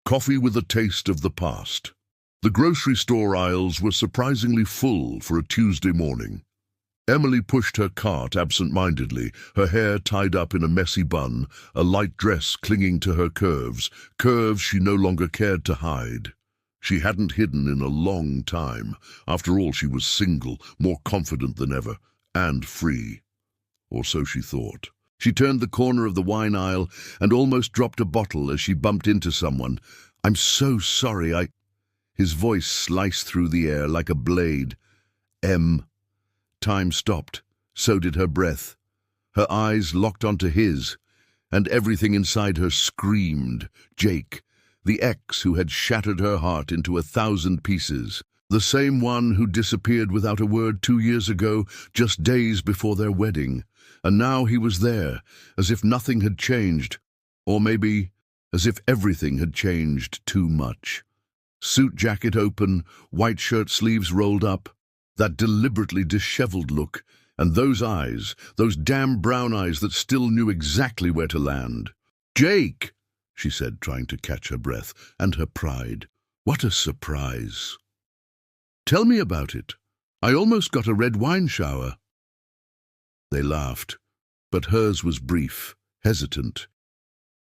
Coffee with a taste of the past. The grocery store aisles were surprisingly full for a Tuesday morning. Emily pushed her cart absent-mindedly, her hair tied up in a messy bun, a light dress clinging to her curves she no longer cared to hide. She hadn't hidden in a long time. After all, she was single, more confident than ever, and free. Or so she thought. She turned the corner of the wine aisle and almost dropped a bottle as she bumped into someone. "I'm so sorry, His voice sliced through the air like a blade. Time stopped. So did her breath. Her eyes locked onto his, and everything inside her screamed. Jake, the ex who had shattered her heart into 1,000 pieces. The same one who disappeared without a word 2 years ago, just days before their wedding. And now he was there, as if nothing had changed. Or maybe, as if everything had changed too much. Suit jacket open, white shirt sleeves rolled up, that deliberately disheveled look, and those eyes, those damn brown eyes that still knew exactly where to land. "Jake!" she said, trying to catch her breath, and her pride. What a surprise. "Tell me about it. I almost got a red wine shower." They laughed, but hers was brief, hesitant.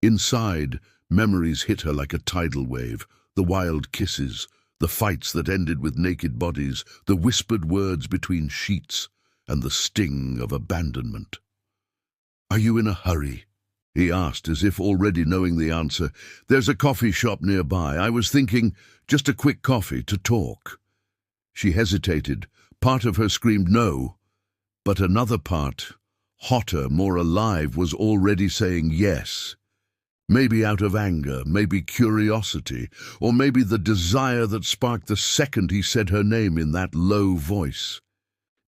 Inside, memories hit her like a tidal wave. The wild kisses, the fights that ended with naked bodies, the whispered words between sheets, and the sting of abandonment. "Are you in a hurry?" he asked, as if already knowing the answer. "There's a coffee shop nearby. I was thinking, just a quick coffee to talk." She hesitated. Part of her screamed no, but another part, hotter, more alive, was already saying yes. Maybe out of anger, maybe curiosity, or maybe the desire that sparked the second he said her name in that low voice.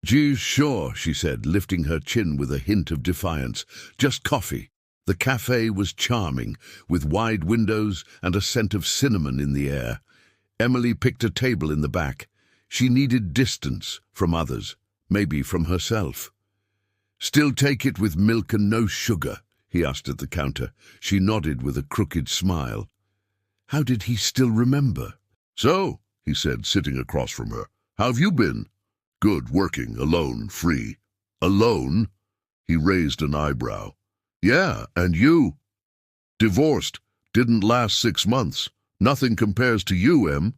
"Geez, sure," she said, lifting her chin with a hint of defiance. "Just coffee." The cafe was charming, with wide windows and a scent of cinnamon in the air. Emily picked a table in the back. She needed distance from others, maybe from herself. "Still take it with milk and no sugar?" he asked at the counter. She nodded with a crooked smile. How did he still remember? "So," he said, sitting across from her, "how have you been?" "Good, working, alone, free." "Alone?" He raised an eyebrow. "Yeah, and you?" "Divorced. Didn't last 6 months. Nothing compares to you, Em."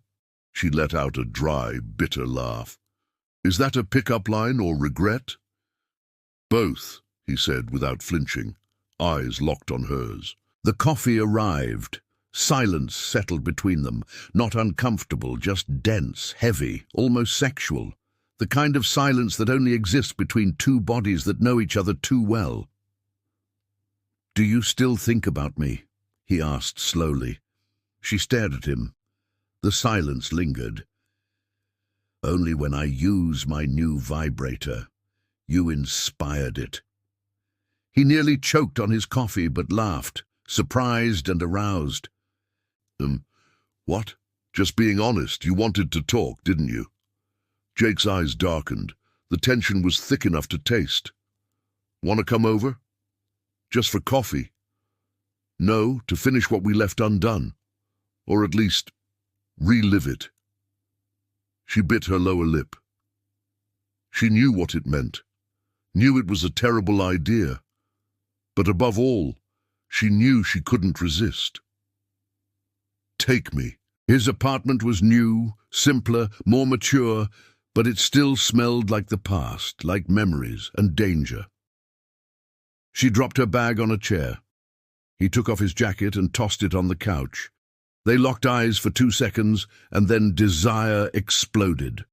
She let out a dry, bitter laugh. "Is that a pick-up line or regret?" "Both," he said without flinching, eyes locked on hers. The coffee arrived. Silence settled between them, not uncomfortable, just dense, heavy, almost sexual. The kind of silence that only exists between two bodies that know each other too well. "Do you still think about me?" he asked slowly. She stared at him. The silence lingered. "Only when I use my new vibrator. You inspired it." He nearly choked on his coffee but laughed, surprised and aroused. What? Just being honest, you wanted to talk, didn't you?" Jake's eyes darkened. The tension was thick enough to taste. "Want to come over? Just for coffee?" "No, to finish what we left undone. Or at least, relive it." She bit her lower lip. She knew what it meant. Knew it was a terrible idea. But above all, she knew she couldn't resist. "Take me." His apartment was new, simpler, more mature, but it still smelled like the past, like memories and danger. She dropped her bag on a chair. He took off his jacket and tossed it on the couch. They locked eyes for 2 seconds, and then desire exploded.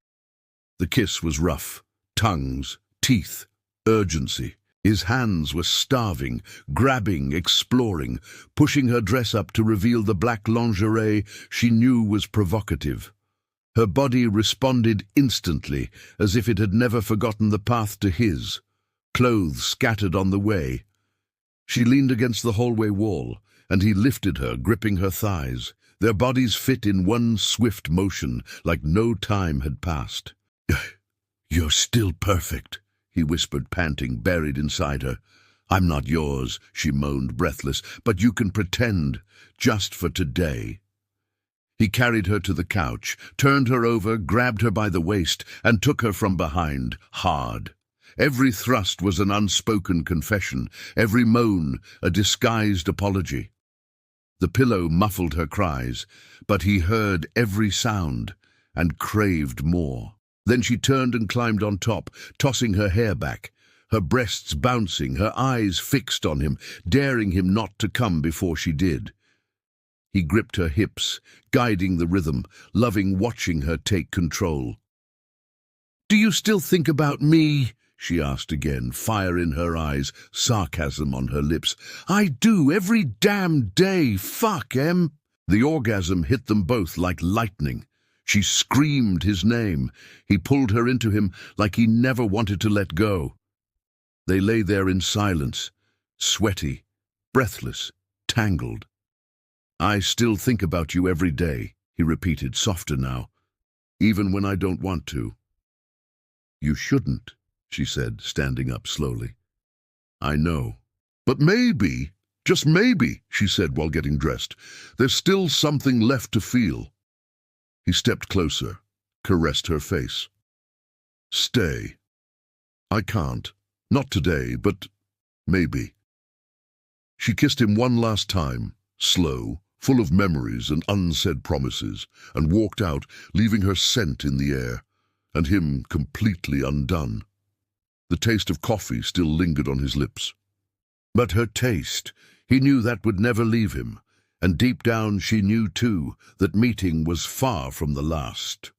The kiss was rough. Tongues, teeth, urgency. His hands were starving, grabbing, exploring, pushing her dress up to reveal the black lingerie she knew was provocative. Her body responded instantly, as if it had never forgotten the path to his, clothes scattered on the way. She leaned against the hallway wall, and he lifted her, gripping her thighs. Their bodies fit in one swift motion, like no time had passed. "You're still perfect," he whispered, panting, buried inside her. "I'm not yours," she moaned, breathless, "but you can pretend, just for today." He carried her to the couch, turned her over, grabbed her by the waist, and took her from behind, hard. Every thrust was an unspoken confession, every moan a disguised apology. The pillow muffled her cries, but he heard every sound and craved more. Then she turned and climbed on top, tossing her hair back, her breasts bouncing, her eyes fixed on him, daring him not to come before she did. He gripped her hips, guiding the rhythm, loving watching her take control. "Do you still think about me?" she asked again, fire in her eyes, sarcasm on her lips. "I do, every damn day. Fuck, Em." The orgasm hit them both like lightning. She screamed his name. He pulled her into him like he never wanted to let go. They lay there in silence, sweaty, breathless, tangled. "I still think about you every day," he repeated, softer now, "even when I don't want to." "You shouldn't," she said, standing up slowly. "I know. But maybe, just maybe," she said while getting dressed, "there's still something left to feel." He stepped closer, caressed her face. "Stay. I can't. Not today, but maybe." She kissed him one last time, slow, full of memories and unsaid promises, and walked out, leaving her scent in the air, and him completely undone. The taste of coffee still lingered on his lips. But her taste, he knew that would never leave him, and deep down she knew too that meeting was far from the last.